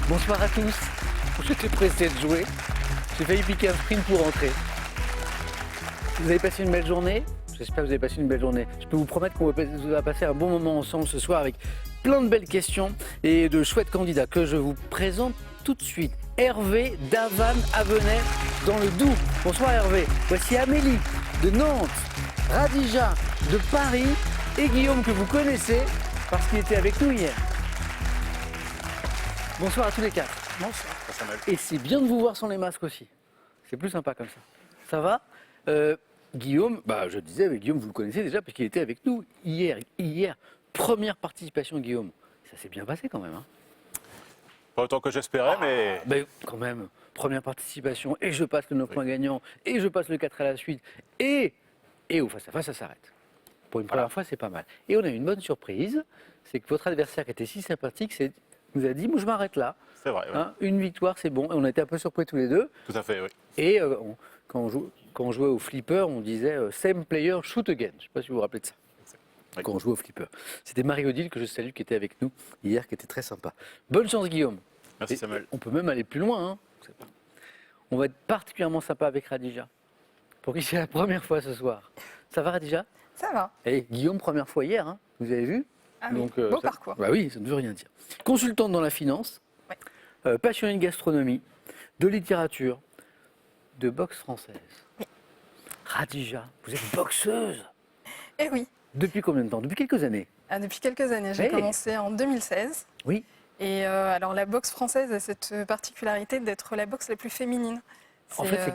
Bonsoir à tous. J'étais pressé de jouer. J'ai failli piquer un sprint pour rentrer. Vous avez passé une belle journée? J'espère que vous avez passé une belle journée. Je peux vous promettre qu'on va passer un bon moment ensemble ce soir avec plein de belles questions et de chouettes candidats que je vous présente tout de suite. Hervé d'Avannes-Avenay dans le Doubs. Bonsoir Hervé. Voici Amélie de Nantes, Radija de Paris et Guillaume que vous connaissez parce qu'il était avec nous hier. Bonsoir à tous les quatre. Bonsoir. Et c'est bien de vous voir sans les masques aussi. C'est plus sympa comme ça. Ça va Guillaume, je disais, avec Guillaume, vous le connaissez déjà parce qu'il était avec nous hier. Première participation de Guillaume. Ça s'est bien passé quand même. Hein. Pas autant que j'espérais, mais... Mais quand même, première participation, et je passe le 9 points gagnants, et je passe le 4 à la suite, et au face-à-face, ça s'arrête. Pour une première fois, c'est pas mal. Et on a une bonne surprise, c'est que votre adversaire qui était si sympathique, nous a dit, moi je m'arrête là. C'est vrai, oui. Hein, une victoire, c'est bon. Et on a été un peu surpris tous les deux. Tout à fait, oui. Et quand on jouait au flipper, on disait same player, shoot again. Je ne sais pas si vous vous rappelez de ça. Oui. Quand on jouait au flipper. C'était Marie-Odile que je salue, qui était avec nous hier, qui était très sympa. Bonne chance, Guillaume. Merci, Samuel. On peut même aller plus loin. Hein. On va être particulièrement sympa avec Radija. Pour qui c'est la première fois ce soir. Ça va, Radija? Ça va. Et Guillaume, première fois hier. Hein. Vous avez vu? Ah oui, beau parcours. Bah oui, ça ne veut rien dire. Consultante dans la finance, ouais. Passionnée de gastronomie, de littérature, de boxe française. Oui. Radija, vous êtes boxeuse? Eh oui. Depuis combien de temps? Depuis quelques années? Depuis quelques années. J'ai commencé en 2016. Oui. Et alors la boxe française a cette particularité d'être la boxe la plus féminine. En fait,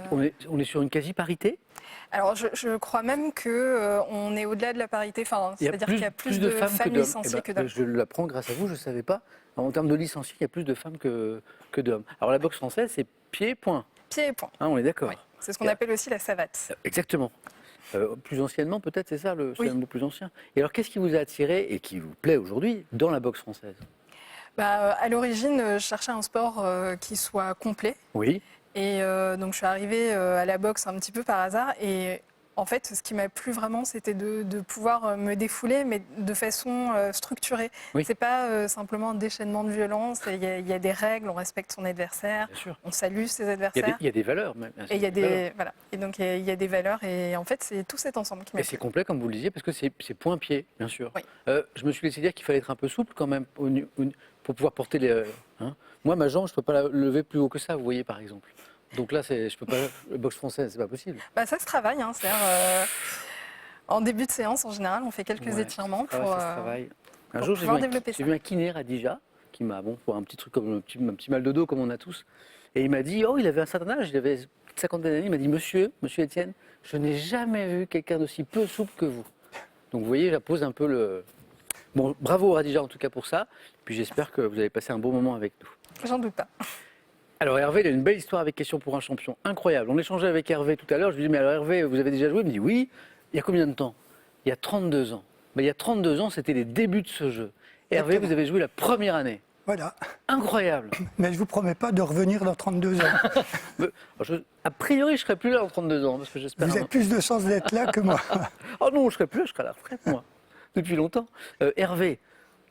on est sur une quasi-parité? Alors je crois même qu'on est au-delà de la parité. Enfin, c'est-à-dire qu'il y a plus de femmes licenciées que d'hommes. Je l'apprends grâce à vous, je ne savais pas. En termes de licenciés, il y a plus de femmes que d'hommes. Alors la boxe française, c'est pied-point. Pied et point. Hein, on est d'accord. Oui. C'est ce qu'on appelle aussi la savate. Exactement. Plus anciennement, peut-être, c'est ça le oui. plus ancien. Et alors, qu'est-ce qui vous a attiré et qui vous plaît aujourd'hui dans la boxe française? À l'origine, je cherchais un sport qui soit complet. Oui. Et donc, je suis arrivée à la boxe un petit peu par hasard. Et en fait, ce qui m'a plu vraiment, c'était de pouvoir me défouler, mais de façon structurée. Oui. C'est pas simplement un déchaînement de violence. Il y a des règles, on respecte son adversaire, on salue ses adversaires. Il y a des valeurs, même. Et il y a des voilà. Et donc il y a des valeurs. Et en fait, c'est tout cet ensemble qui m'a plu. Et c'est complet, comme vous le disiez, parce que c'est point-pied, bien sûr. Oui. Je me suis laissé dire qu'il fallait être un peu souple quand même pour pouvoir porter les. Hein. Moi, ma jambe, je ne peux pas la lever plus haut que ça, vous voyez, par exemple. Donc là, je peux pas. La boxe française, c'est pas possible. Ça se travaille. Hein, en début de séance, en général, on fait quelques étirements pour. Ça se travaille. Un pour jour, pouvoir développer ça. J'ai vu un kiné Radija qui m'a pour un petit truc comme un petit mal de dos comme on a tous. Et il m'a dit, il avait un certain âge, il avait une cinquantaine d'années. Il m'a dit, monsieur Etienne, je n'ai jamais vu quelqu'un d'aussi peu souple que vous. Donc vous voyez, je pose un peu le. Bon, bravo Radija en tout cas pour ça. Puis j'espère que vous avez passé un bon moment avec nous. J'en doute pas. Alors Hervé, il a une belle histoire avec Question pour un champion. Incroyable. On échangeait avec Hervé tout à l'heure. Je lui dis, mais alors Hervé, vous avez déjà joué? Il me dit, oui. Il y a combien de temps? Il y a 32 ans. Il y a 32 ans, c'était les débuts de ce jeu. Hervé, vous avez joué la première année. Voilà. Incroyable. Mais je ne vous promets pas de revenir dans 32 ans. A priori, je ne serai plus là dans 32 ans. Parce que j'espère. Vous avez plus de chance d'être là que moi. Oh non, je ne serai plus là, je serai à la retraite, moi. Depuis longtemps. Hervé,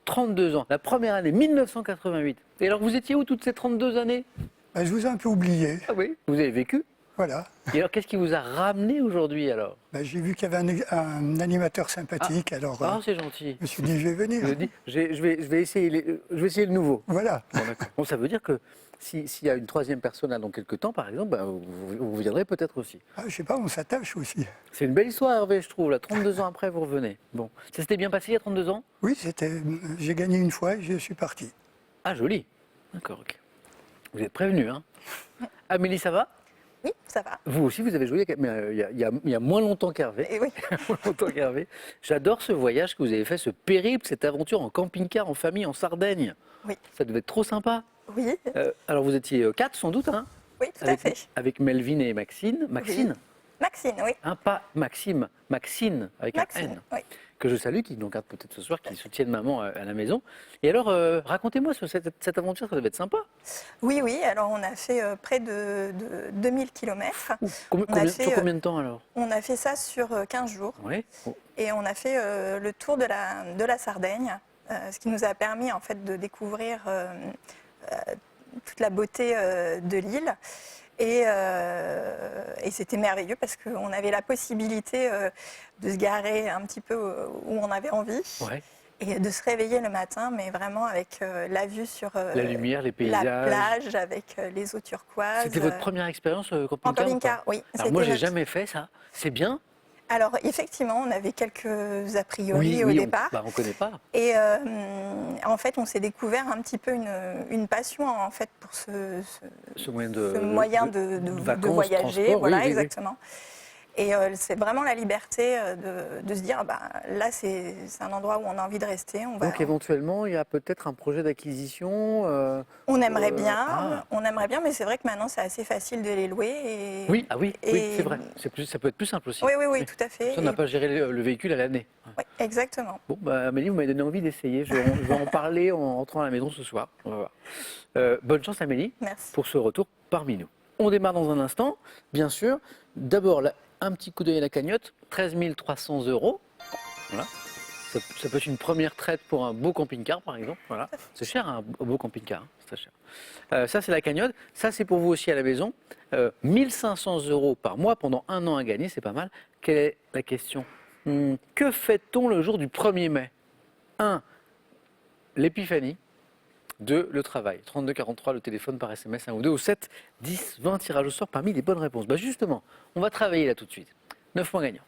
32 ans, la première année, 1988. Et alors, vous étiez où toutes ces 32 années? Je vous ai un peu oublié. Ah oui, vous avez vécu. Voilà. Et alors, qu'est-ce qui vous a ramené aujourd'hui, alors? J'ai vu qu'il y avait un animateur sympathique, alors c'est gentil. je me suis dit, je vais venir. Je vais essayer le nouveau. Voilà. Bon, ça veut dire que s'il y a une troisième personne là dans quelques temps, par exemple, vous viendrez peut-être aussi. Je ne sais pas, on s'attache aussi. C'est une belle histoire, Hervé, je trouve. Là, 32 ans après, vous revenez. Bon, ça s'était bien passé il y a 32 ans? Oui, j'ai gagné une fois et je suis parti. Ah, joli. D'accord, ok. Vous êtes prévenu, hein? Amélie, ça va? Oui, ça va. Vous aussi, vous avez joué il y a moins longtemps qu'Hervé. Et oui. Moins longtemps qu'Hervé. J'adore ce voyage que vous avez fait, ce périple, cette aventure en camping-car, en famille, en Sardaigne. Oui. Ça devait être trop sympa. Oui. Alors, vous étiez 4 sans doute, hein? Oui, tout à fait. Avec Melvin et Maxine. Maxine? Maxine, oui. Pas Maxime, Maxine, avec un N. Oui. Que je salue, qui nous regarde peut-être ce soir, qui soutiennent maman à la maison. Et alors, racontez-moi cette aventure, ça devait être sympa. Oui, alors on a fait près de 2000 km. Sur combien de temps alors? On a fait ça sur 15 jours. Oui. Et on a fait le tour de la Sardaigne, ce qui nous a permis en fait de découvrir toute la beauté de l'île. Et c'était merveilleux parce qu'on avait la possibilité de se garer un petit peu où on avait envie. Ouais. Et de se réveiller le matin, mais vraiment avec la vue sur La lumière, les paysages. la plage, avec les eaux turquoises. C'était votre première expérience en camping-car ou pas camping-car, oui. Alors moi, C'était j'ai notre- jamais fait ça. C'est bien. Alors effectivement, on avait quelques a priori au départ. On connaît pas. Et en fait, on s'est découvert un petit peu une passion en fait pour Ce moyen de, ce moyen de vacances, voyager, transport, voilà, oui, oui, oui. exactement. Et c'est vraiment la liberté de se dire, là, c'est un endroit où on a envie de rester. Donc éventuellement, il y a peut-être un projet d'acquisition. On aimerait ah. bien, mais c'est vrai que maintenant, c'est assez facile de les louer. Et, Oui, oui, et- c'est vrai. Ça peut être plus simple aussi. Oui, tout à fait. Ça, on n'a pas géré le véhicule à l'année. Oui, exactement. Bon, Amélie, vous m'avez donné envie d'essayer. Je vais en parler en rentrant à la maison ce soir. On va voir. Bonne chance, Amélie, Merci. pour ce retour parmi nous. On démarre dans un instant, bien sûr. D'abord, un petit coup d'œil à la cagnotte, 13 300 €. Voilà. Ça peut être une première traite pour un beau camping-car, par exemple. Voilà. C'est cher, un beau camping-car. Hein. C'est très cher. Ça, c'est la cagnotte. Ça, c'est pour vous aussi à la maison. 1 500 € par mois pendant 1 an à gagner, c'est pas mal. Quelle est la question ? Que fait-on le jour du 1er mai ? 1. L'épiphanie. 2. Le travail. 32 43, le téléphone par SMS 1 ou 2 ou 7 10 20 tirages au sort parmi les bonnes réponses. Justement, on va travailler là tout de suite. 9 points gagnants.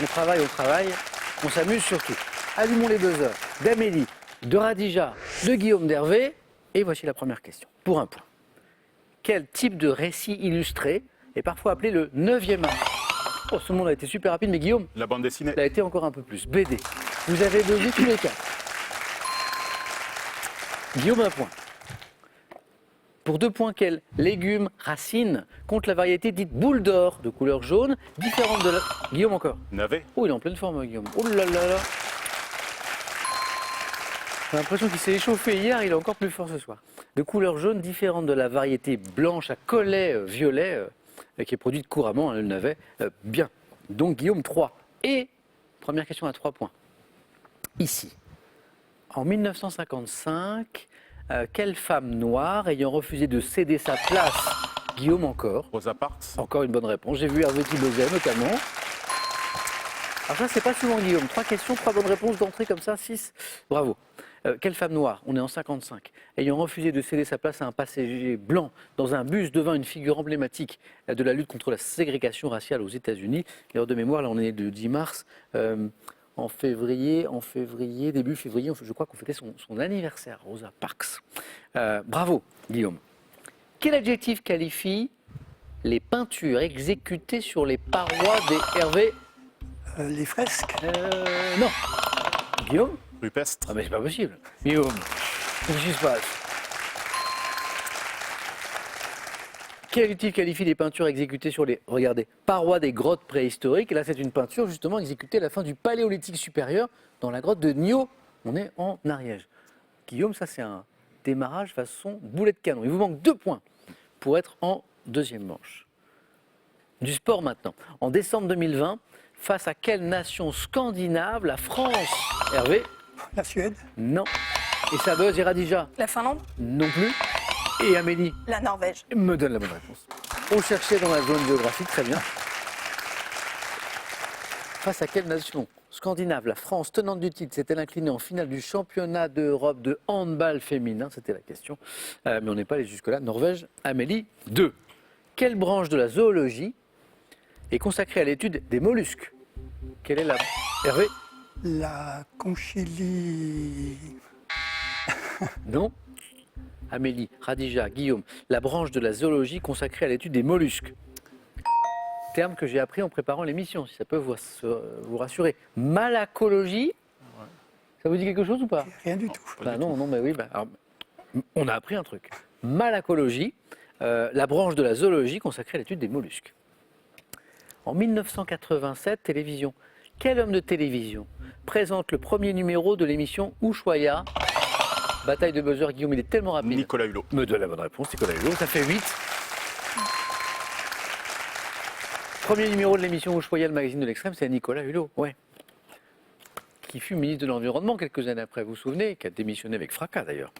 On travaille, on s'amuse surtout. Allumons les buzzers d'Amélie, de Radija, de Guillaume, d'Hervé. Et voici la première question, pour 1 point. Quel type de récit illustré est parfois appelé le 9e art ? Oh, ce monde a été super rapide, mais Guillaume La bande dessinée. l'a été encore un peu plus. BD. Vous avez buzzé tous les 4. Guillaume, 1 point. Pour 2 points, quel légume, racine, compte la variété dite boule d'or, de couleur jaune, différente de la... Guillaume encore. Navet. Oh, il est en pleine forme, Guillaume. Oh là là là. J'ai l'impression qu'il s'est échauffé hier, il est encore plus fort ce soir. De couleur jaune, différente de la variété blanche à collet violet, qui est produite couramment, le navet. Bien. Donc Guillaume, 3. Et, première question à 3 points. Ici, en 1955, quelle femme noire ayant refusé de céder sa place, Guillaume encore, Rosa Parks. encore une bonne réponse, j'ai vu Hervé Thibaudet notamment. Alors ça, c'est pas souvent Guillaume. 3 questions, 3 bonnes réponses d'entrée comme ça, 6. Bravo. Quelle femme noire, on est en 55, ayant refusé de céder sa place à un passager blanc dans un bus devint une figure emblématique de la lutte contre la ségrégation raciale aux États-Unis. L'heure de mémoire, là on est le 10 mars. En février, début février, je crois qu'on fêtait son anniversaire, Rosa Parks. Bravo, Guillaume. Quel adjectif qualifie les peintures exécutées sur les parois des Hervé Les fresques. Non. Guillaume ? Rupestre. Ah mais c'est pas possible. Guillaume, qu'est-ce qui se passe ? Quel adjectif qualifie les peintures exécutées sur les, regardez, parois des grottes préhistoriques ? Et là, c'est une peinture justement exécutée à la fin du Paléolithique supérieur dans la grotte de Nio. On est en Ariège. Guillaume, ça c'est un démarrage façon boulet de canon. Il vous manque 2 points pour être en deuxième manche. Du sport maintenant. En décembre 2020, face à quelle nation scandinave la France ? Hervé ? La Suède. Non. Et ça buzz et Radija ? La Finlande, Non plus. Et Amélie La Norvège. me donne la bonne réponse. On cherchait dans la zone géographique, très bien. Face à quelle nation scandinave la France, tenante du titre, s'est-elle inclinée en finale du championnat d'Europe de handball féminin ? C'était la question. Mais on n'est pas allé jusque-là. Norvège, Amélie, 2. Quelle branche de la zoologie est consacrée à l'étude des mollusques ? Quelle est la... Hervé ? La Conchili. Non. Amélie, Radija, Guillaume, la branche de la zoologie consacrée à l'étude des mollusques. Terme que j'ai appris en préparant l'émission, si ça peut vous rassurer. Malacologie, ça vous dit quelque chose ou pas ? Rien du tout. Non, mais oui, alors, on a appris un truc. Malacologie, la branche de la zoologie consacrée à l'étude des mollusques. En 1987, télévision. Quel homme de télévision présente le premier numéro de l'émission Ushuaïa ? Bataille de buzzer, Guillaume, il est tellement rapide. Nicolas Hulot. Me donne la bonne réponse, Nicolas Hulot, ça fait 8. Premier numéro de l'émission Ushuaïa, le magazine de l'extrême, c'est Nicolas Hulot, ouais. qui fut ministre de l'Environnement quelques années après, vous vous souvenez, qui a démissionné avec fracas d'ailleurs.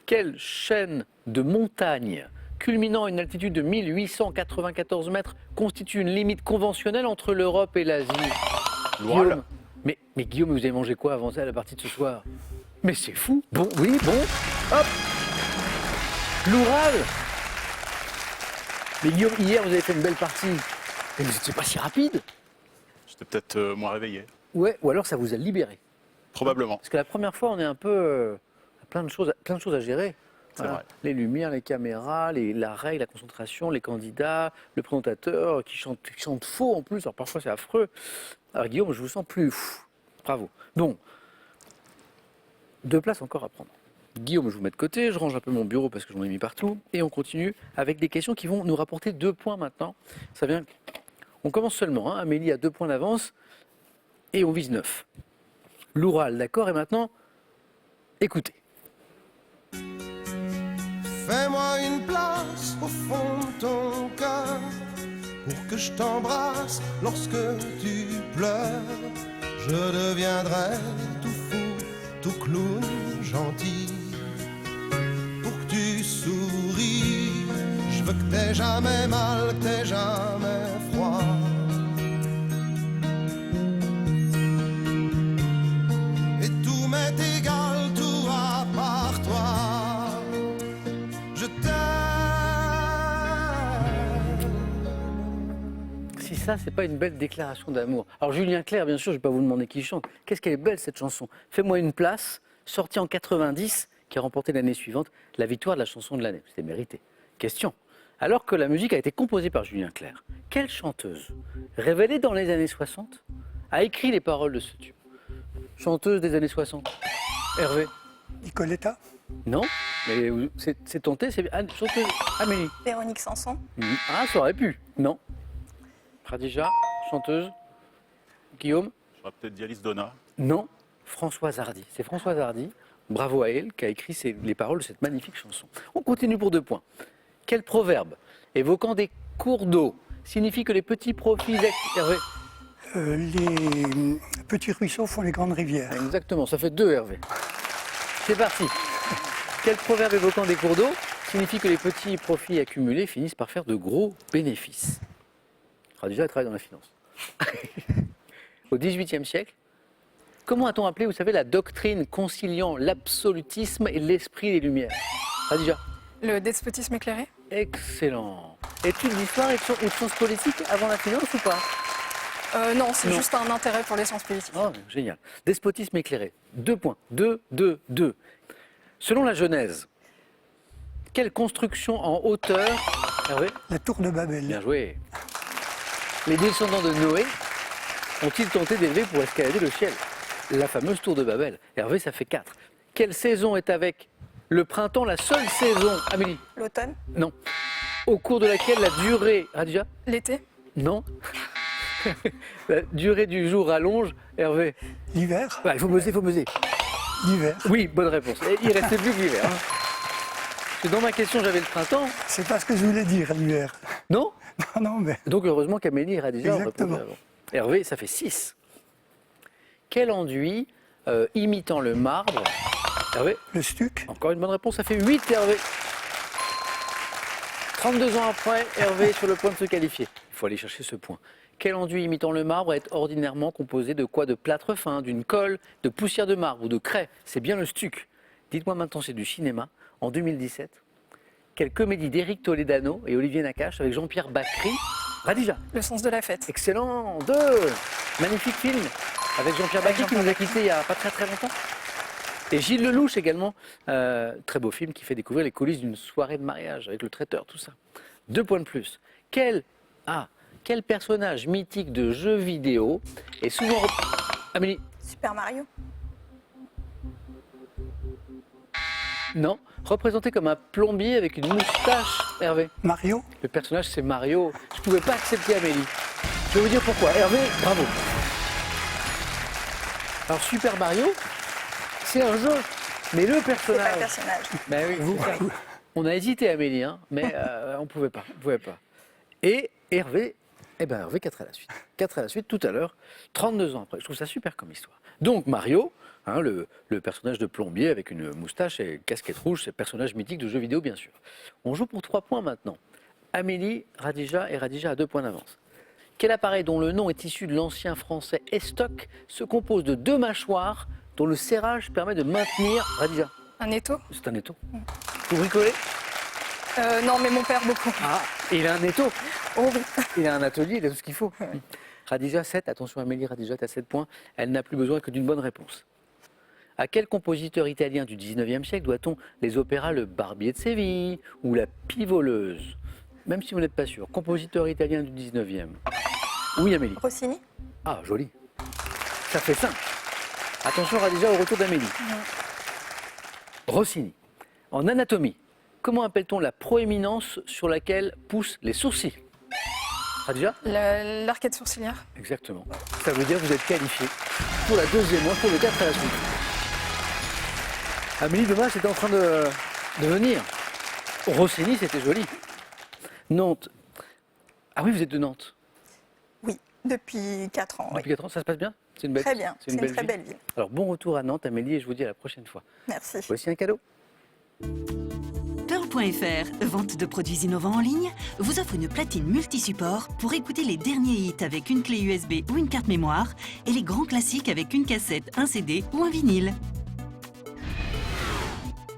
Quelle chaîne de montagnes culminant à une altitude de 1894 mètres constitue une limite conventionnelle entre l'Europe et l'Asie? L'Oural. Guillaume. Mais Guillaume, vous avez mangé quoi avant ça, la partie de ce soir? Mais c'est fou. Bon, oui, bon. Hop. L'Oural. Mais Guillaume, hier, vous avez fait une belle partie. Mais vous n'étiez pas si rapide. J'étais peut-être moins réveillé. Ouais, ou alors ça vous a libéré. Probablement. Parce que la première fois, on est un peu... plein de choses à gérer. C'est vrai. Les lumières, les caméras, la règle, la concentration, les candidats, le présentateur qui chante faux en plus. Alors parfois, c'est affreux. Alors Guillaume, je vous sens plus... Bravo. Bon, 2 places encore à prendre. Guillaume, je vous mets de côté, je range un peu mon bureau parce que j'en ai mis partout. Et on continue avec des questions qui vont nous rapporter 2 points maintenant. Ça vient... On commence seulement. Amélie a 2 points d'avance et on vise 9. L'Oural, d'accord. Et maintenant, écoutez. Fais-moi une place au fond de ton cœur pour que je t'embrasse lorsque tu pleures. Je deviendrai tout fou, tout clown gentil. Pour que tu souris, je veux que t'aies jamais mal, que t'aies jamais froid. Et tout m'est égal, tout à part toi. Je t'aime. Si ça, c'est pas une belle déclaration d'amour. Alors Julien Clerc, bien sûr, je vais pas vous demander qui chante. Qu'est-ce qu'elle est belle cette chanson. Fais-moi une place, sortie en 90, qui a remporté l'année suivante la victoire de la chanson de l'année. C'était mérité. Question. Alors que la musique a été composée par Julien Clerc, quelle chanteuse, révélée dans les années 60, a écrit les paroles de ce tube? Chanteuse des années 60. Hervé? Nicoletta. Non, mais c'est tenté, c'est chanteuse. Amélie? Véronique Sanson. Ah, ça aurait pu. Non. Khadija, chanteuse. Guillaume? J'aurais peut-être dit Alice Donna. Non. Françoise Hardy. C'est Françoise Hardy, bravo à elle, qui a écrit les paroles de cette magnifique chanson. On continue pour 2 points. Quel proverbe évoquant des cours d'eau signifie que les petits profits... Hervé? Les petits ruisseaux font les grandes rivières. Exactement, ça fait 2, Hervé. C'est parti. Quel proverbe évoquant des cours d'eau signifie que les petits profits accumulés finissent par faire de gros bénéfices? Déjà, elle travaille dans la finance. Au XVIIIe siècle, comment a-t-on appelé, vous savez, la doctrine conciliant l'absolutisme et l'esprit des Lumières? Déjà. Le despotisme éclairé? Excellent. Études d'histoire ou de sciences politiques avant la finance ou pas? Non, c'est Non. juste un intérêt pour les sciences politiques. Oh, génial. Despotisme éclairé. 2 points. 2, 2, 2. Selon la Genèse, quelle construction en hauteur... Hervé? La tour de Babel. Bien joué. Les descendants de Noé ont-ils tenté d'élever pour escalader le ciel? La fameuse tour de Babel. Hervé, ça fait 4. Quelle saison est avec le printemps la seule saison? Amélie? L'automne. Non. Au cours de laquelle la durée... Radija? L'été? Non. La durée du jour allonge. Hervé? L'hiver. Il faut buzzer, il faut buzzer. L'hiver. Oui, bonne réponse. Et il restait plus que l'hiver. Parce que dans ma question, j'avais le printemps. C'est pas ce que je voulais dire, l'hiver. Non? Non, non, mais Donc heureusement qu'Amélie et Radija ont Exactement. répondu avant. Hervé, ça fait 6. Quel enduit imitant le marbre? Hervé? le stuc. Encore une bonne réponse, ça fait 8, Hervé. 32 ans après, Hervé est sur le point de se qualifier. Il faut aller chercher ce point. Quel enduit imitant le marbre est ordinairement composé de quoi? De plâtre fin, d'une colle, de poussière de marbre ou de craie? C'est bien le stuc. Dites-moi maintenant, c'est du cinéma. En 2017, quelle comédie d'Éric Toledano et Olivier Nakache avec Jean-Pierre Bacri? Radija? Le sens de la fête. Excellent. 2. Magnifique film avec Jean-Pierre Bacri qui nous a quittés il n'y a pas très longtemps. Et Gilles Lelouch également, très beau film qui fait découvrir les coulisses d'une soirée de mariage avec le traiteur, tout ça. 2 points de plus. Quel personnage mythique de jeux vidéo est souvent... Amélie? Super Mario. Non. Représenté comme un plombier avec une moustache. Hervé? Mario. Le personnage, c'est Mario. Je ne pouvais pas accepter Amélie. Je vais vous dire pourquoi. Hervé, bravo. Alors, Super Mario, c'est un jeu. Mais le C'est pas personnage... le personnage. Ben oui, c'est ça. On a hésité, Amélie, hein, mais on ne pouvait pas. Et Hervé, Eh bien, Hervé, 4 à la suite. 4 à la suite, tout à l'heure, 32 ans après. Je trouve ça super comme histoire. Donc, Mario, hein, le personnage de plombier avec une moustache et une casquette rouge, c'est le personnage mythique de jeux vidéo, bien sûr. On joue pour 3 points maintenant. Amélie, Radija et Radija à 2 points d'avance. Quel appareil dont le nom est issu de l'ancien français estoc se compose de 2 mâchoires dont le serrage permet de maintenir... Radija, Un étau? c'est un étau. Vous bricolez? Non, mais mon père beaucoup. Ah, il a un étau. Oh oui. Il a un atelier, il a tout ce qu'il faut. Radija, 7. Attention Amélie, Radija, tu as 7 points. Elle n'a plus besoin que d'une bonne réponse. À quel compositeur italien du 19e siècle doit-on les opéras Le Barbier de Séville ou La Pivoleuse? Même si vous n'êtes pas sûr. Compositeur italien du 19e. Oui Amélie. Rossini? Ah, joli. Ça fait 5. Attention Radija au retour d'Amélie. Rossini. En anatomie, comment appelle-t-on la proéminence sur laquelle poussent les sourcils? Radija? L'arcade sourcilière. Exactement. Ça veut dire que vous êtes qualifié pour la deuxième manche, pour le 4 à la suite. Amélie, dommage, c'était en train de venir. Rossini, c'était joli. Nantes. Ah oui, vous êtes de Nantes. Oui, depuis 4 ans. Oui. Depuis 4 ans, ça se passe bien? C'est une belle, Très bien, c'est une belle très vie. belle ville. Alors, bon retour à Nantes, Amélie, et je vous dis à la prochaine fois. Merci. Voici un cadeau. Pearl.fr, vente de produits innovants en ligne, vous offre une platine multi-support pour écouter les derniers hits avec une clé USB ou une carte mémoire et les grands classiques avec une cassette, un CD ou un vinyle.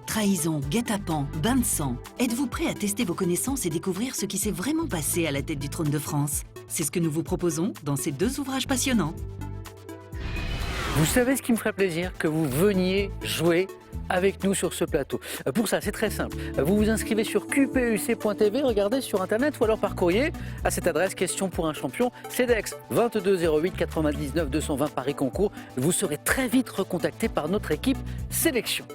Trahison, guet-apens, bain de sang. Êtes-vous prêt à tester vos connaissances et découvrir ce qui s'est vraiment passé à la tête du trône de France? C'est ce que nous vous proposons dans ces 2 ouvrages passionnants. Vous savez ce qui me ferait plaisir? Que vous veniez jouer avec nous sur ce plateau. Pour ça, c'est très simple. Vous vous inscrivez sur qpuc.tv, regardez sur Internet ou alors par courrier à cette adresse question pour un champion, CEDEX 22 08 99 220 Paris Concours. Vous serez très vite recontacté par notre équipe sélection.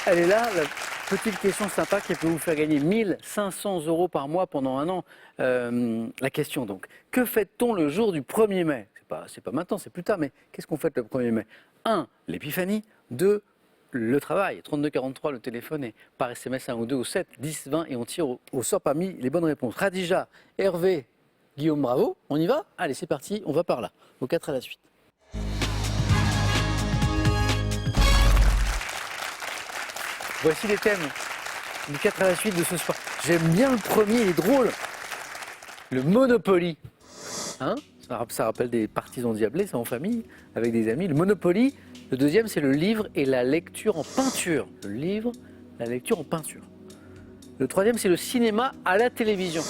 Elle est là, la petite question sympa qui peut vous faire gagner 1 500 € par mois pendant 1 an. La question donc, que fait-on le jour du 1er mai? C'est pas maintenant, c'est plus tard, mais qu'est-ce qu'on fait le 1er mai? 1. L'épiphanie. 2. Le travail. 32 43, le téléphone est par SMS 1 ou 2 ou 7, 10, 20 et on tire au sort parmi les bonnes réponses. Radija, Hervé, Guillaume, bravo. On y va? Allez, c'est parti, on va par là. Au 4 à la suite. Voici les thèmes du 4 à la suite de ce soir. J'aime bien le premier, il est drôle. Le Monopoly. Hein? Ça rappelle des parties endiablées, ça en famille, avec des amis. Le Monopoly. Le deuxième, c'est le livre et la lecture en peinture. Le livre, la lecture en peinture. Le troisième, c'est le cinéma à la télévision.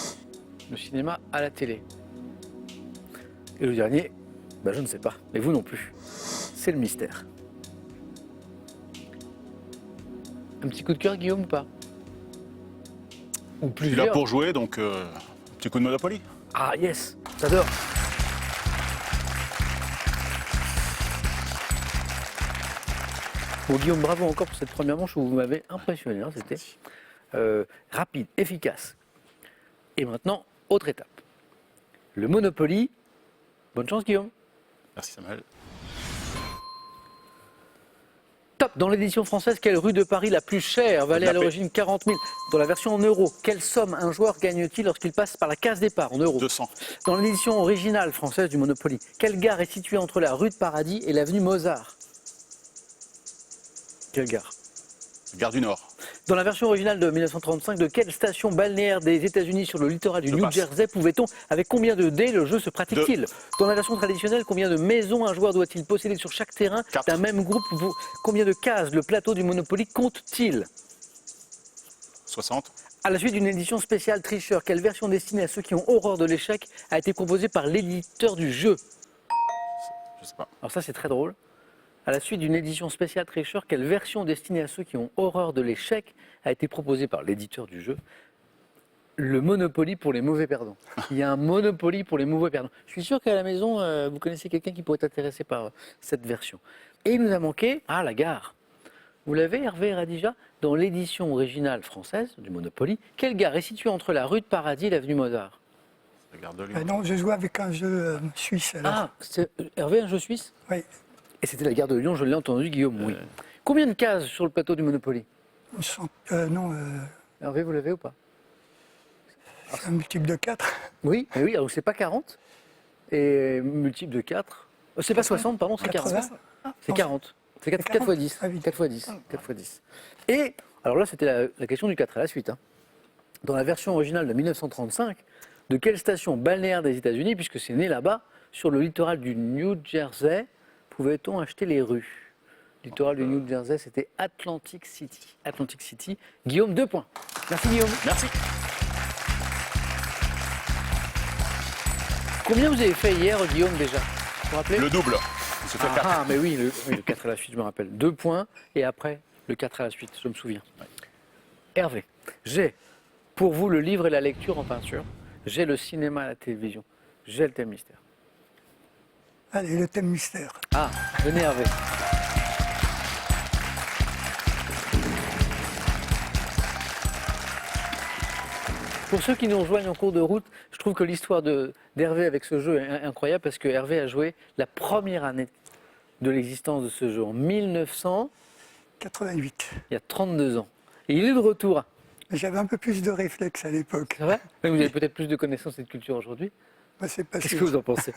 Le cinéma à la télé. Et le dernier, je ne sais pas, mais vous non plus. C'est le mystère. Un petit coup de cœur, Guillaume, ou pas? Ou Je suis plusieurs? là pour jouer, donc petit coup de Monopoly. Ah yes, j'adore. Bon Guillaume, bravo encore pour cette première manche où vous m'avez impressionné. Hein, c'était rapide, efficace. Et maintenant, autre étape. Le Monopoly. Bonne chance Guillaume. Merci Samuel. Top. Dans l'édition française, quelle rue de Paris la plus chère valait à l'origine 40 000? Dans la version en euros, quelle somme un joueur gagne-t-il lorsqu'il passe par la case départ en euros? 200. Dans l'édition originale française du Monopoly, quelle gare est située entre la rue de Paradis et l'avenue Mozart? Quelle gare? Gare du Nord. Dans la version originale de 1935, de quelle station balnéaire des États-Unis sur le littoral du Je New passe. Jersey pouvait-on, avec combien de dés le jeu se pratique-t-il? Dans la version traditionnelle, combien de maisons un joueur doit-il posséder sur chaque terrain 4. d'un même groupe? Combien de cases le plateau du Monopoly compte-t-il? 60. À la suite d'une édition spéciale tricheur, quelle version destinée à ceux qui ont horreur de l'échec a été proposée par l'éditeur du jeu? Je sais pas. Alors ça c'est très drôle. À la suite d'une édition spéciale tricheur, quelle version destinée à ceux qui ont horreur de l'échec a été proposée par l'éditeur du jeu? Le Monopoly pour les mauvais perdants. Il y a un Monopoly pour les mauvais perdants. Je suis sûr qu'à la maison, vous connaissez quelqu'un qui pourrait être intéressé par cette version. Et il nous a manqué, la gare. Vous l'avez, Hervé et Radija? Dans l'édition originale française du Monopoly, quelle gare est située entre la rue de Paradis et l'avenue Mozart? La gare de Lyon. Non, je joue avec un jeu suisse. Alors. Ah, c'est Hervé, un jeu suisse? Oui. Et c'était la gare de Lyon, je l'ai entendu, Guillaume, oui. Combien de cases sur le plateau du Monopoly? Non, Hervé, vous l'avez ou pas? C'est un multiple de 4. Oui, mais oui, alors c'est pas 40. Et multiple de 4. C'est pas 60, pardon, c'est 40. 80. C'est 40. C'est 4 40. fois 10. Ah oui. 4 fois 10. 4 fois 10. Et, alors là, c'était la question du 4 à la suite. Hein. Dans la version originale de 1935, de quelle station balnéaire des États-Unis, puisque c'est né là-bas, sur le littoral du New Jersey, pouvait-on acheter les rues? Le littoral du New Jersey, c'était Atlantic City. Atlantic City. Guillaume, 2 points. Merci Guillaume. Merci. Combien vous avez fait hier, Guillaume, déjà? Vous vous rappelez? Le double. C'est fait 4. Ah, mais oui, le 4 à la suite, je me rappelle. 2 points, et après, le 4 à la suite, je me souviens. Hervé, j'ai pour vous le livre et la lecture en peinture, j'ai le cinéma et la télévision, j'ai le thème mystère. Allez, le thème mystère. Ah, venez Hervé. Pour ceux qui nous rejoignent en cours de route, je trouve que l'histoire d'Hervé avec ce jeu est incroyable parce que Hervé a joué la première année de l'existence de ce jeu, en 1900, 88. il y a 32 ans. Et il est de retour. J'avais un peu plus de réflexe à l'époque. C'est vrai? Mais vous avez peut-être plus de connaissances et de culture aujourd'hui. Bah, c'est pas Qu'est-ce sûr. que vous en pensez?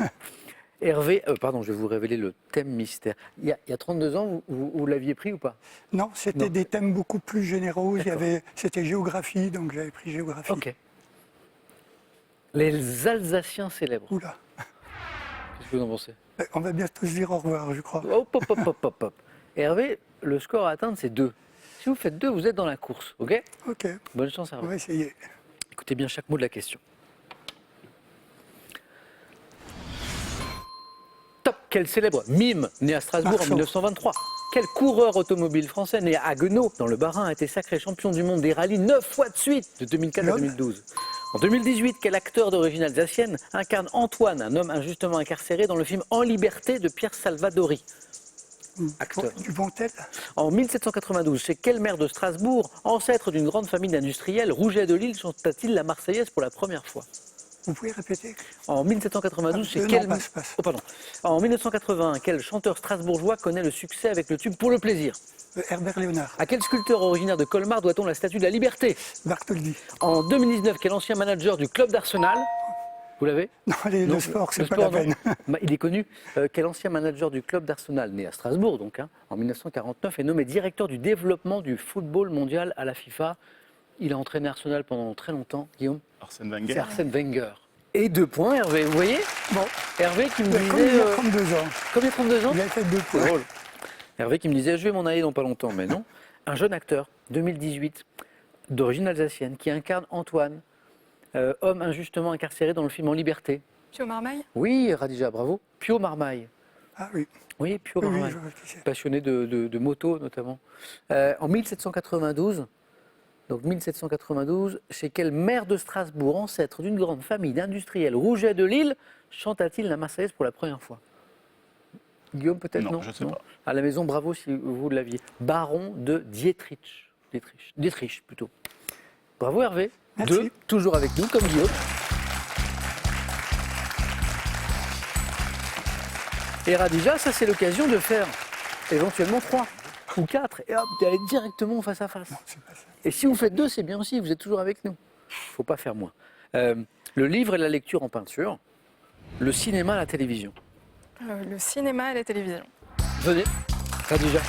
Hervé, pardon, je vais vous révéler le thème mystère. Il y a 32 ans, vous l'aviez pris ou pas? Non, c'était Non. des thèmes beaucoup plus généraux. D'accord. C'était géographie, donc j'avais pris géographie. Ok. Les Alsaciens célèbres. Oula. Qu'est-ce que vous en pensez? On va bientôt se dire au revoir, je crois. Hop, hop, hop, hop, hop, hop. Hervé, le score à atteindre, c'est 2. Si vous faites 2, vous êtes dans la course, ok? Ok, Bonne chance, on Hervé. va essayer. Écoutez bien chaque mot de la question. Top. Quel célèbre mime né à Strasbourg en Marceau. 1923? Quel coureur automobile français né à Haguenau, dans le Bas-Rhin, a été sacré champion du monde des rallyes 9 fois de suite, de 2004 à L'homme. 2012? En 2018, quel acteur d'origine alsacienne incarne Antoine, un homme injustement incarcéré dans le film En liberté de Pierre Salvadori? Acteur. Du Bontel. En 1792, chez quel maire de Strasbourg, ancêtre d'une grande famille d'industriels, Rouget de Lille chanta-t-il la Marseillaise pour la première fois? Vous pouvez répéter? En 1792, chez non, quel... passe. Oh, pardon. En 1981, quel chanteur strasbourgeois connaît le succès avec le tube Pour le plaisir? Herbert Léonard. À quel sculpteur originaire de Colmar doit-on la statue de la Liberté? Bartholdi. En 2019, quel ancien manager du club d'Arsenal? Vous l'avez? Non, Non, le sport, c'est le pas sport, la non. peine. Bah, il est connu. Quel ancien manager du club d'Arsenal, né à Strasbourg donc, hein, en 1949, est nommé directeur du développement du football mondial à la FIFA? Il a entraîné Arsenal pendant très longtemps. Guillaume? Arsène C'est Wenger. Arsène Wenger. Et 2 points, Hervé. Vous voyez? Bon, Hervé qui me mais comme disait... il a 32 ans, Combien 32 ans? il a fait 2 C'est points. drôle. Hervé qui me disait, je vais m'en aller dans pas longtemps, mais non. Un jeune acteur, 2018, d'origine alsacienne, qui incarne Antoine, homme injustement incarcéré dans le film En liberté. Pio Marmaille. Oui, Radija, bravo. Pio Marmaille. Ah oui, Oui, Pio oui, Marmaille. je réfléchis. Passionné de moto notamment. En 1792, donc 1792, chez quel maire de Strasbourg, ancêtre d'une grande famille d'industriels, Rouget de Lille, chanta-t-il la Marseillaise pour la première fois? Guillaume, peut-être? Non, Non, je ne sais pas. À la maison, bravo si vous l'aviez. Baron de Dietrich. Dietrich, plutôt. Bravo Hervé. Merci. 2, toujours avec nous, comme Guillaume. Et Radija, ça c'est l'occasion de faire éventuellement 3 ou 4 et hop, d'aller directement face à face. C'est pas ça. Et si vous faites 2, c'est bien aussi, vous êtes toujours avec nous. Il ne faut pas faire moins. Le livre et la lecture en peinture, le cinéma et la télévision. Le cinéma et la télévision. Venez, Radija.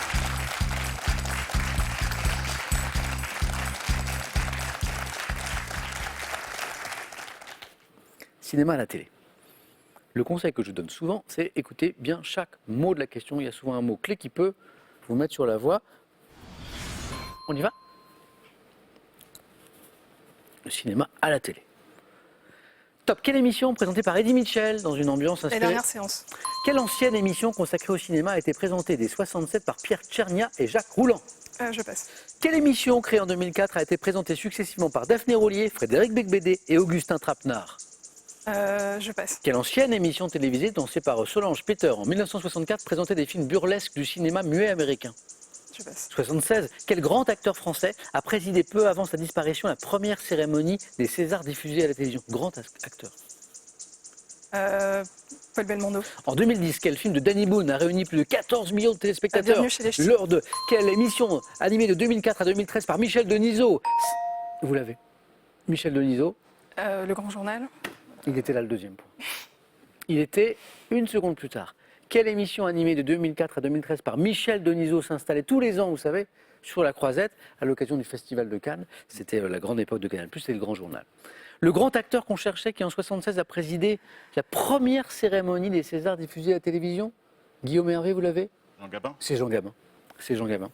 Cinéma à la télé. Le conseil que je donne souvent, c'est écouter bien chaque mot de la question. Il y a souvent un mot clé qui peut vous mettre sur la voie. On y va? Le cinéma à la télé. Top. Quelle émission présentée par Eddie Mitchell dans une ambiance La inspirée? dernière séance. Quelle ancienne émission consacrée au cinéma a été présentée dès 67 par Pierre Tchernia et Jacques Rouland? Je passe. Quelle émission créée en 2004 a été présentée successivement par Daphné Roulier, Frédéric Becbédé et Augustin Trapenard? Je passe. Quelle ancienne émission télévisée lancée par Solange Peter en 1964 présentait des films burlesques du cinéma muet américain? Je passe. 76. Quel grand acteur français a présidé peu avant sa disparition la première cérémonie des Césars diffusée à la télévision? Grand acteur. Paul Belmondo. En 2010, quel film de Danny Boone a réuni plus de 14 millions de téléspectateurs? Bienvenue chez les Ch'tis. Lors de quelle émission animée de 2004 à 2013 par Michel Denisot? Vous l'avez. Michel Denisot. Le Grand Journal. Il était là le deuxième point. Il était une seconde plus tard. Quelle émission animée de 2004 à 2013 par Michel Denisot s'installait tous les ans, vous savez, sur la Croisette, à l'occasion du Festival de Cannes. C'était la grande époque de Canal+, c'était le Grand Journal. Le grand acteur qu'on cherchait, qui en 1976 a présidé la première cérémonie des Césars diffusée à la télévision. Guillaume Hervé, vous l'avez? Jean Gabin. C'est Jean Gabin. C'est Jean Gabin.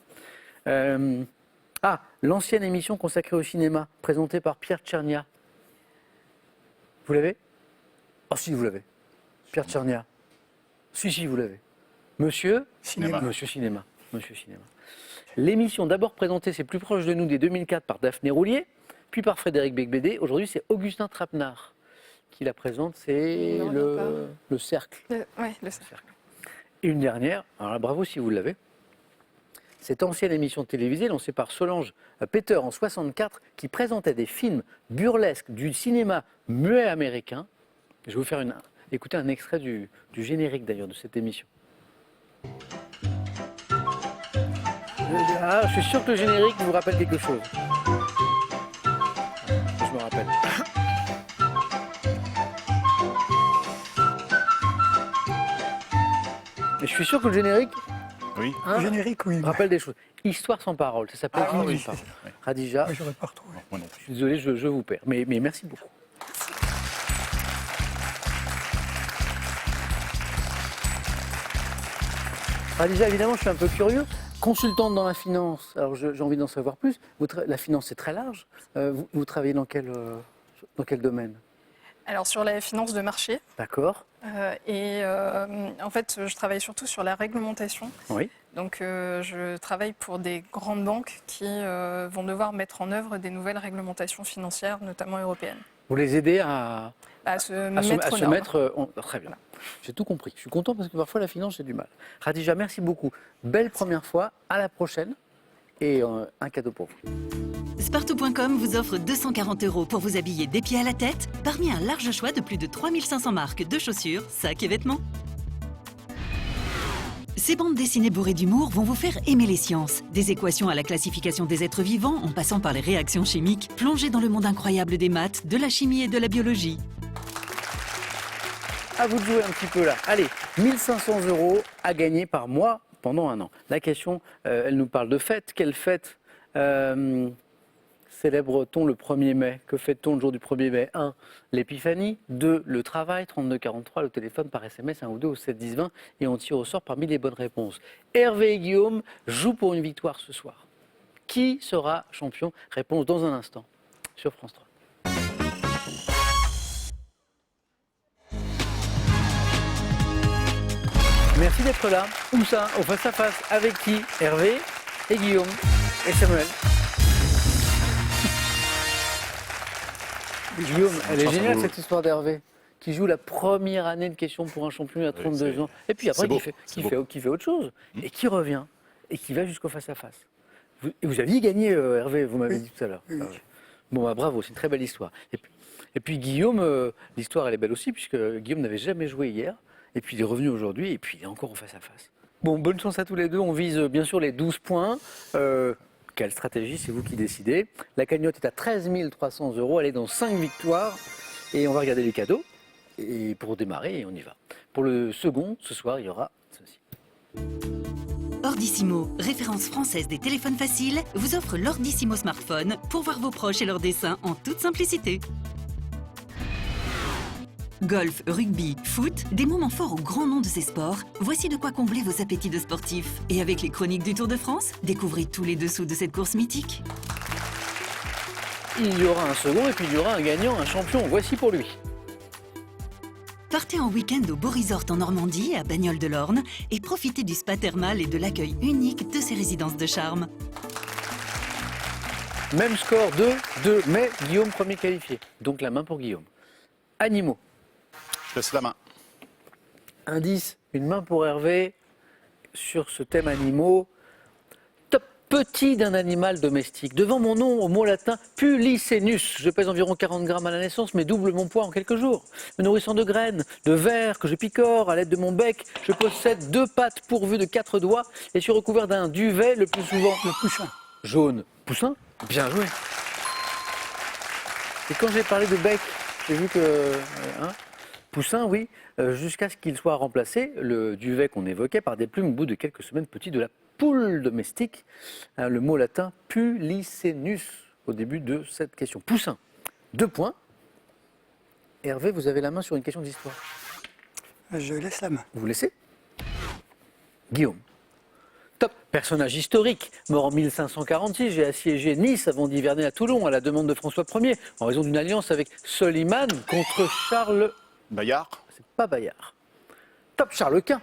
L'ancienne émission consacrée au cinéma, présentée par Pierre Tchernia. Vous l'avez? Oh si, vous l'avez. Pierre Tchernia. Si, vous l'avez. Monsieur Cinéma. Monsieur Cinéma. Monsieur Cinéma. L'émission d'abord présentée, c'est Plus proche de nous, dès 2004 par Daphné Roulier, puis par Frédéric Becbédé. Aujourd'hui, c'est Augustin Trapenard qui la présente, c'est Non, le Cercle. Oui, le Cercle. Et une dernière, alors là, bravo si vous l'avez. Cette ancienne émission télévisée lancée par Solange Peter en 1964 qui présentait des films burlesques du cinéma muet américain. Je vais vous faire écouter un extrait du générique d'ailleurs de cette émission. Je suis sûr que le générique vous rappelle quelque chose. Je me rappelle. Et je suis sûr que le générique Oui. Le générique, oui. rappelle des choses. Histoire sans parole, ça s'appelle Histoire oui, sans parole. oui. Radija, Moi, j'aurais pas retrouvé. Moi non je plus. suis désolé, je vous perds. Mais merci beaucoup. Radija, évidemment, je suis un peu curieux. Consultante dans la finance, alors j'ai envie d'en savoir plus. La finance, c'est très large. Vous travaillez dans quel domaine? Alors sur la finance de marché, D'accord. en fait je travaille surtout sur la réglementation. Oui. Donc je travaille pour des grandes banques qui vont devoir mettre en œuvre des nouvelles réglementations financières, notamment européennes. Vous les aidez à Se se aux normes. mettre. Très bien. J'ai tout compris. Je suis content parce que parfois la finance, j'ai du mal. Radija, merci beaucoup. Belle première fois. À la prochaine. Et un cadeau pour vous. Spartoo.com vous offre 240 € pour vous habiller des pieds à la tête, parmi un large choix de plus de 3500 marques de chaussures, sacs et vêtements. Ces bandes dessinées bourrées d'humour vont vous faire aimer les sciences. Des équations à la classification des êtres vivants, en passant par les réactions chimiques, plongez dans le monde incroyable des maths, de la chimie et de la biologie. À vous de jouer un petit peu là. Allez, 1500 € à gagner par mois pendant un an. La question, elle nous parle de fête. Quelle fête célèbre-t-on le 1er mai? Que fête-t-on le jour du 1er mai? 1. L'épiphanie. 2. Le travail. 3243. Le téléphone par SMS 1 ou 2 au 7 10 20. Et on tire au sort parmi les bonnes réponses. Hervé et Guillaume jouent pour une victoire ce soir. Qui sera champion? Réponse dans un instant sur France 3. Merci d'être là. Où ça? Au face-à-face. Avec qui? Hervé et Guillaume et Samuel. Guillaume, elle est géniale cette histoire d'Hervé, qui joue la première année de questions pour un champion à 32 ans. Et puis après, qui fait autre chose. Et qui revient. Et qui va jusqu'au face-à-face. Vous aviez gagné, Hervé, vous m'avez dit tout à l'heure. Oui. Bon, bah, bravo, c'est une très belle histoire. Et puis Guillaume, l'histoire elle est belle aussi, puisque Guillaume n'avait jamais joué hier. Et puis il est revenu aujourd'hui, et puis il est encore au face-à-face. Bon, bonne chance à tous les deux. On vise bien sûr les 12 points. Quelle stratégie, c'est vous qui décidez. La cagnotte est à 13 300 €. Elle est dans 5 victoires. Et on va regarder les cadeaux. Et pour démarrer, on y va. Pour le second, ce soir, il y aura ceci. Ordissimo, référence française des téléphones faciles, vous offre l'Ordissimo smartphone pour voir vos proches et leurs dessins en toute simplicité. Golf, rugby, foot, des moments forts au grand nom de ces sports, voici de quoi combler vos appétits de sportifs. Et avec les chroniques du Tour de France, découvrez tous les dessous de cette course mythique. Il y aura un second, et puis il y aura un gagnant, un champion. Voici pour lui. Partez en week-end au Beau Resort en Normandie, à Bagnoles-de-l'Orne, et profitez du spa thermal et de l'accueil unique de ces résidences de charme. Même score 2-2, mais Guillaume premier qualifié. Donc la main pour Guillaume. Animaux. Je laisse la main. Indice, une main pour Hervé sur ce thème animaux. Top petit d'un animal domestique. Devant mon nom, au mot latin, Pulicenus. Je pèse environ 40 grammes à la naissance, mais double mon poids en quelques jours. Me nourrissant de graines, de vers que je picore à l'aide de mon bec, je possède 2 pattes pourvues de 4 doigts et suis recouvert d'un duvet, le plus souvent Le poussin. jaune. Poussin? Bien joué. Et quand j'ai parlé de bec, j'ai vu que... Poussin, oui, jusqu'à ce qu'il soit remplacé, le duvet qu'on évoquait, par des plumes au bout de quelques semaines petits de la poule domestique. Le mot latin pulicenus au début de cette question. Poussin, 2 points. Hervé, vous avez la main sur une question d'histoire. Je laisse la main. Vous laissez Guillaume. Top. Personnage historique, mort en 1546, j'ai assiégé Nice avant d'hiverner à Toulon à la demande de François Ier, en raison d'une alliance avec Soliman contre Charles... Bayard. C'est pas Bayard. Top. Charles Quint.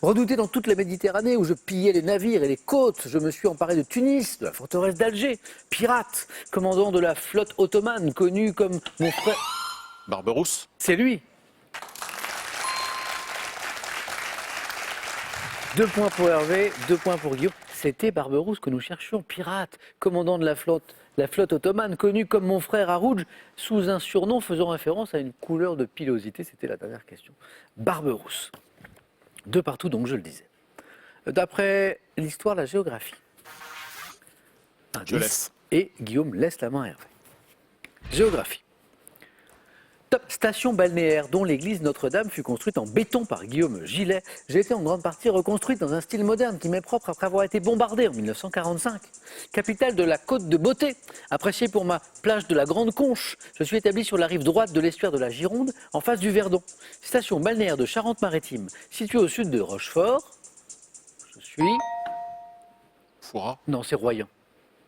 Redouté dans toute la Méditerranée où je pillais les navires et les côtes, je me suis emparé de Tunis, de la forteresse d'Alger. Pirate, commandant de la flotte ottomane, connu comme mon frère... Barberousse. C'est lui. 2 points pour Hervé, 2 points pour Guillaume. C'était Barberousse que nous cherchions, pirate, commandant de la flotte ottomane, connu comme mon frère Harouj, sous un surnom faisant référence à une couleur de pilosité. C'était la dernière question. Barberousse. 2 partout, donc je le disais. D'après l'histoire, la géographie. Je laisse. Et Guillaume laisse la main à Hervé. Géographie. Top. Station balnéaire dont l'église Notre-Dame fut construite en béton par Guillaume Gillet. J'ai été en grande partie reconstruite dans un style moderne qui m'est propre après avoir été bombardée en 1945. Capitale de la Côte de Beauté, appréciée pour ma plage de la Grande Conche. Je suis établi sur la rive droite de l'estuaire de la Gironde, en face du Verdon. Station balnéaire de Charente-Maritime, située au sud de Rochefort. Je suis... Foura. Non, c'est Royan.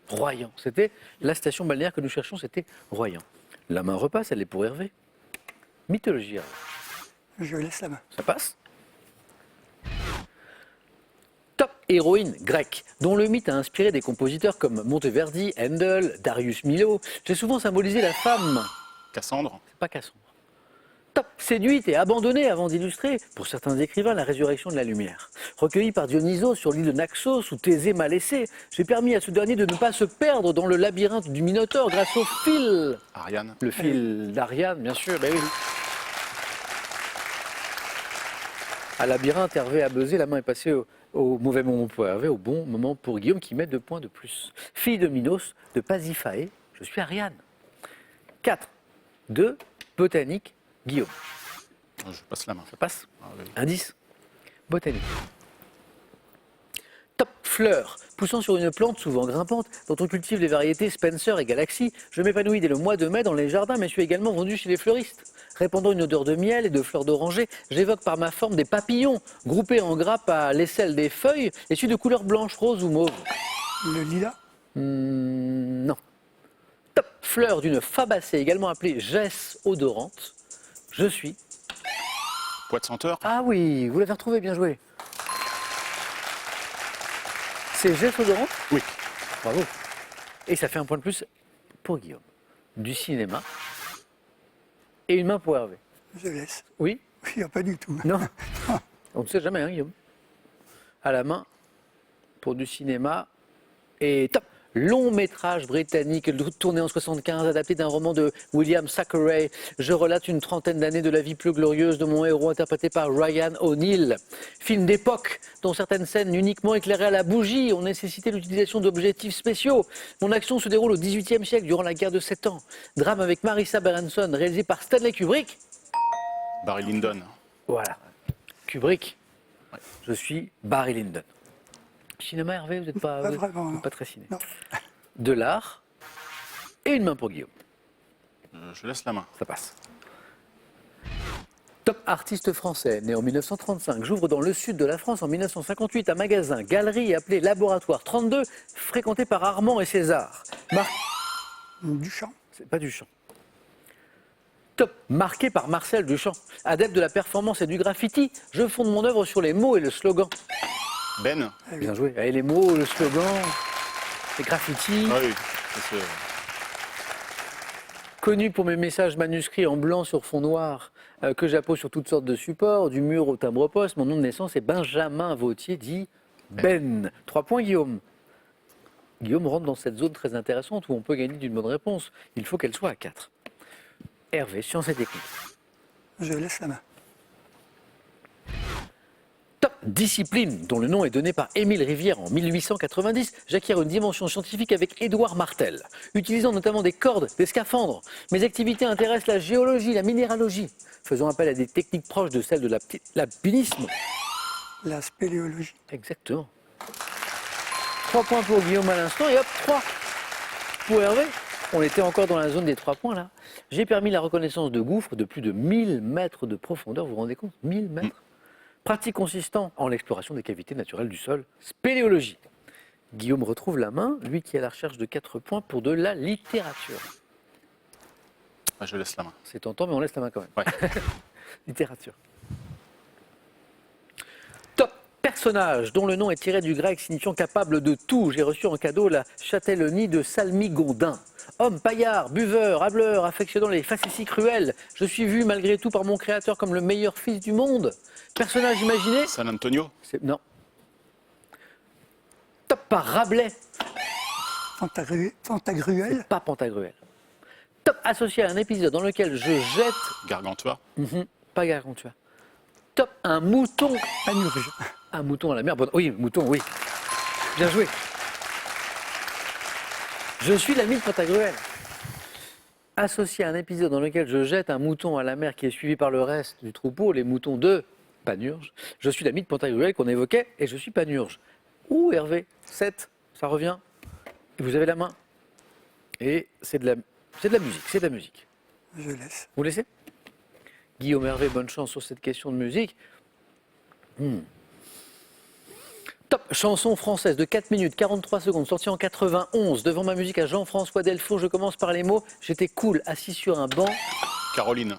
Royan. C'était la station balnéaire que nous cherchions, c'était Royan. La main repasse, elle est pour Hervé. Mythologie, Hervé. Je laisse la main. Ça passe. Top. Héroïne grecque, dont le mythe a inspiré des compositeurs comme Monteverdi, Handel, Darius Milhaud. J'ai souvent symbolisé la femme. Cassandre. C'est pas Cassandre. Top. Séduite et abandonnée avant d'illustrer, pour certains écrivains, la résurrection de la lumière. Recueillie par Dionysos sur l'île de Naxos, où Thésée m'a laissé, j'ai permis à ce dernier de ne pas se perdre dans le labyrinthe du Minotaure grâce au fil. Ariane. Le fil d'Ariane, bien sûr, ben oui. À labyrinthe, Hervé a buzzé, la main est passée au mauvais moment pour Hervé, au bon moment pour Guillaume qui met 2 points de plus. Fille de Minos, de Pasiphae, je suis Ariane. 4, 2, botanique, Guillaume. Je passe la main. Ça passe. Ah, oui. Indice, botanique. Top. Fleurs, poussant sur une plante souvent grimpante, dont on cultive les variétés Spencer et Galaxy. Je m'épanouis dès le mois de mai dans les jardins, mais suis également vendu chez les fleuristes. Répandant une odeur de miel et de fleurs d'oranger, j'évoque par ma forme des papillons, groupés en grappes à l'aisselle des feuilles, et suis de couleur blanche, rose ou mauve. Le lilas. Non. Top. Fleur d'une fabacée, également appelée gesse odorante. Je suis... Poids de senteur. Ah oui, vous l'avez retrouvé, bien joué. C'est gesse odorante? Oui. Bravo. Et ça fait 1 point de plus pour Guillaume. Du cinéma. Et une main pour Hervé. Je laisse. Oui? Oui, pas du tout. Non? On ne sait jamais, hein, Guillaume. À la main pour du cinéma. Et top! Long métrage britannique tourné en 1975, adapté d'un roman de William Thackeray. Je relate une trentaine d'années de la vie plus glorieuse de mon héros interprété par Ryan O'Neal. Film d'époque dont certaines scènes uniquement éclairées à la bougie ont nécessité l'utilisation d'objectifs spéciaux. Mon action se déroule au XVIIIe siècle durant la guerre de 7 ans. Drame avec Marissa Berenson réalisé par Stanley Kubrick. Barry Lyndon. Voilà. Kubrick. Ouais. Je suis Barry Lyndon. Cinéma, Hervé, vous n'êtes pas, Pas vraiment, vous êtes non. pas très ciné. Non. De l'art et une main pour Guillaume. Je laisse la main. Ça passe. Top artiste français, né en 1935, j'ouvre dans le sud de la France en 1958 un magasin, galerie appelé Laboratoire 32, fréquenté par Armand et César. Duchamp. C'est pas Duchamp. Top, marqué par Marcel Duchamp, adepte de la performance et du graffiti, je fonde mon œuvre sur les mots et le slogan. Ben. Bien joué. Et les mots, le slogan, les graffitis. Ah oui. C'est- Connu pour mes messages manuscrits en blanc sur fond noir que j'appose sur toutes sortes de supports, du mur au timbre-poste. Mon nom de naissance est Benjamin Vautier, dit Ben. 3 points, Guillaume. Guillaume rentre dans cette zone très intéressante où on peut gagner d'une bonne réponse. Il faut qu'elle soit à 4. Hervé, sciences et techniques. Je laisse la main. Top. discipline, dont le nom est donné par Émile Rivière en 1890, j'acquiers une dimension scientifique avec Édouard Martel, utilisant notamment des cordes, des scaphandres. Mes activités intéressent la géologie, la minéralogie, faisant appel à des techniques proches de celles de l'alpinisme. La spéléologie. Exactement. 3 points pour Guillaume à l'instant et hop, 3 pour Hervé. On était encore dans la zone des 3 points là. J'ai permis la reconnaissance de gouffres de plus de 1000 mètres de profondeur, vous vous rendez compte? 1000 mètres. Pratique consistant en l'exploration des cavités naturelles du sol, spéléologie. Guillaume retrouve la main, lui qui est à la recherche de 4 points pour de la littérature. Ah, je laisse la main. C'est tentant, mais on laisse la main quand même. Ouais. Littérature. Top personnage, dont le nom est tiré du grec signifiant capable de tout. J'ai reçu en cadeau la châtellenie de Salmigondin. Homme paillard, buveur, hâbleur, affectionnant les facéties cruelles. Je suis vu malgré tout par mon créateur comme le meilleur fils du monde. Personnage imaginé. San Antonio. Non. Top par Rabelais. Pantagruel. Pas Pantagruel. Top associé à un épisode dans lequel je jette. Gargantua. Pas Gargantua. Top un mouton. Panurge. Un mouton à la mer. Bon, oui, mouton, oui. Bien joué. Je suis l'ami de Pantagruel. Associé à un épisode dans lequel je jette un mouton à la mer qui est suivi par le reste du troupeau, les moutons de Panurge. Je suis l'ami de Pantagruel qu'on évoquait et je suis Panurge. Ouh, Hervé, 7, ça revient. Et vous avez la main. Et c'est de la musique, c'est de la musique. Je laisse. Vous laissez? Guillaume, Hervé, bonne chance sur cette question de musique. Top chanson française de 4 minutes 43 secondes, sortie en 91. Devant ma musique à Jean-François Delfour, je commence par les mots. J'étais cool, assis sur un banc. Caroline.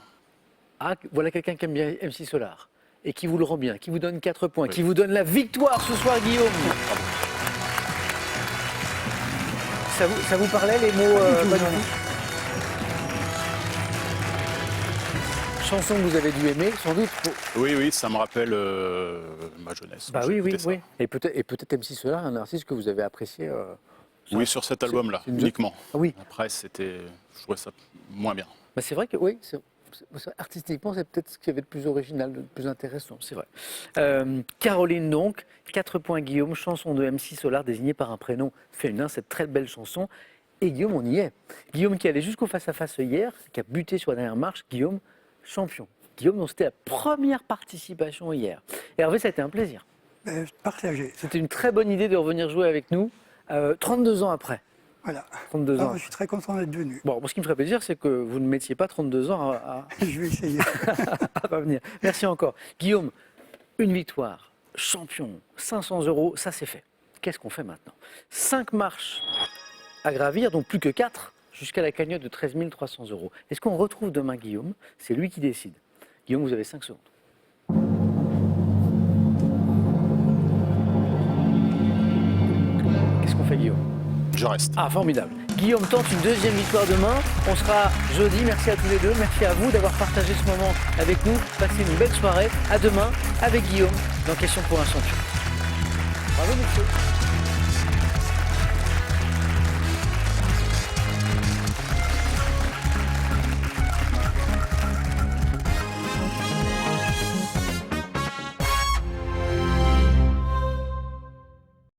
Ah, voilà quelqu'un qui aime bien MC Solar. Et qui vous le rend bien, qui vous donne 4 points, Oui. qui vous donne la victoire ce soir, Guillaume. Ça vous parlait les mots pas du tout? Chanson que vous avez dû aimer, sans doute. Oui, ça me rappelle ma jeunesse. Bah J'ai oui, écouté ça. oui. Et peut-être MC Solar, un artiste que vous avez apprécié. Oui, sur cet album-là, c'est une- uniquement. Ah oui. Après, je trouvais ça moins bien. Bah c'est vrai que oui, artistiquement, c'est peut-être ce qu'il y avait de plus original, de plus intéressant, c'est vrai. Caroline donc, 4 points Guillaume, chanson de MC Solar désignée par un prénom féminin, cette très belle chanson. Et Guillaume, on y est. Guillaume qui allait jusqu'au face-à-face hier, qui a buté sur la dernière marche, Guillaume, champion. Guillaume, dont c'était la première participation hier. Et Hervé, ça a été un plaisir. Partagé. C'était une très bonne idée de revenir jouer avec nous, 32 ans après. Voilà. 32 ans. Je suis très content d'être venu. Bon, ce qui me ferait plaisir, c'est que vous ne mettiez pas 32 ans à Je vais essayer. revenir. Merci encore. Guillaume, une victoire, champion, 500 €, ça c'est fait. Qu'est-ce qu'on fait maintenant? 5 marches à gravir, donc plus que 4, jusqu'à la cagnotte de 13 300 €. Est-ce qu'on retrouve demain Guillaume? C'est lui qui décide. Guillaume, vous avez 5 secondes. Qu'est-ce qu'on fait, Guillaume? Je reste. Ah, formidable. Guillaume tente une deuxième victoire demain. On sera jeudi. Merci à tous les deux. Merci à vous d'avoir partagé ce moment avec nous. Passez une belle soirée. À demain avec Guillaume dans Question pour un champion. Bravo, monsieur.